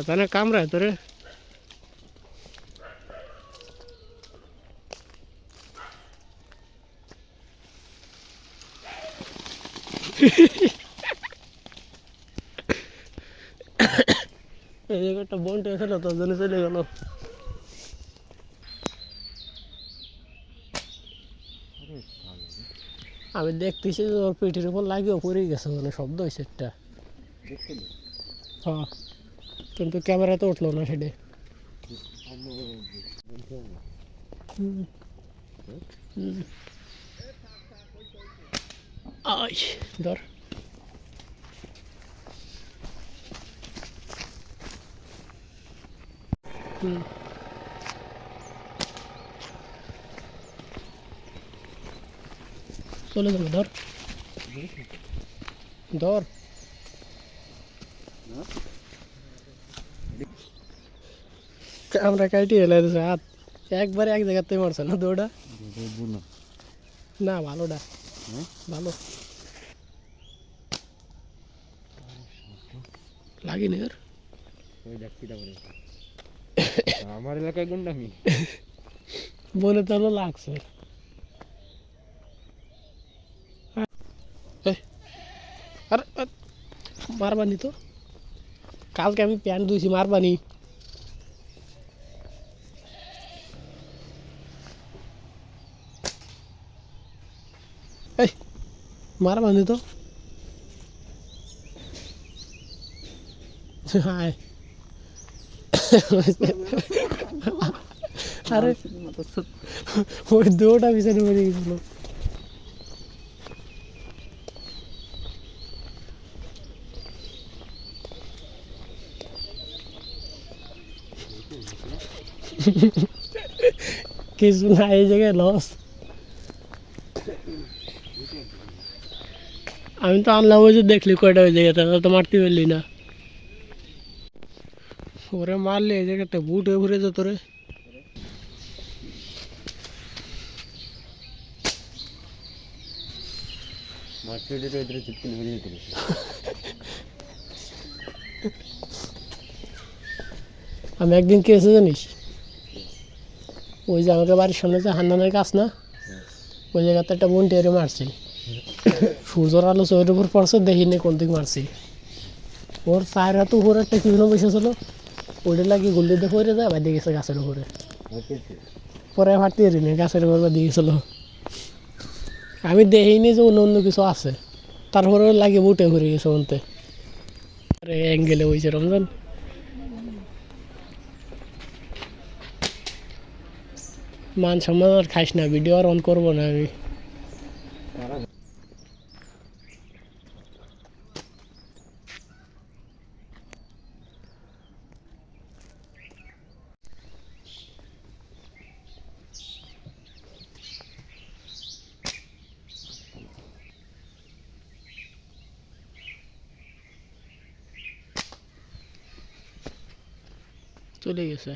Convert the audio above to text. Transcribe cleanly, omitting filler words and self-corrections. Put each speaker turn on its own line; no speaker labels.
জানে কামড়ায় তোরে। এই একটা বন্টে ছিল তোর জন্য চলে গেল। আমি দেখতেছি ওর পিঠের উপর লাগিয়েও পড়ে গেছে, মানে শব্দ হয়েছে একটা। হ্যাঁ, কিন্তু ক্যামেরাতে উঠলো না সেটা। আই ধর। চলে যাবে, ধর ধর। আমরা কাটিয়ে এলে হাত একবারে এক জায়গাতে মারছে না দৌড়া। না ভালোটা ভালো লাগেনি আর।
আমার এলাকায় গুন্ডামি
বলে তো লাগছে। আর মারবানি তো, কালকে আমি প্যান্ট ধুইছি, মারবানি। এই মারবানি তো। হায় আরে ওই দুটা পিছনে মরে গেছিল। কিছু না, এই জায়গায় লস। আমি তো আনলাম, ওই যে দেখলি কয়টা ওই জায়গাটা, তো মারতে পারলি না। ওরে মারলে এই জায়গাটা বুট হয়ে ঘুরে যেত রে। আমি একদিন কি হয়েছে জানিস, ওই যে আমাকে বাড়ির সামনে যে হান্নানের গাছ না, ওই জায়গাতে একটা বন্টি এরে মারছি। সূর্যের আলো চোখের উপর পড়ছে, দেখিনি কোন দিক মারছি। ওর চায়ের হাতে উপরে একটা কি বসেছিল, ওইটা লাগিয়ে গুলি দিয়ে পড়ে যায়, বাঁধিয়ে গেছে গাছের উপরে। পরে ফাটতে এরিনি, গাছের উপর বাঁধিয়ে গেছিল। আমি দেখিনি যে অন্য অন্য কিছু আছে, তারপরে লাগিয়ে বুটে ঘুরে গেছে বলতে। আরে অ্যাঙ্গেলে হয়েছে রমজান। মান সম্মান আর খাইস না, ভিডিও আর অন করবো না আমি। চলে গেছে।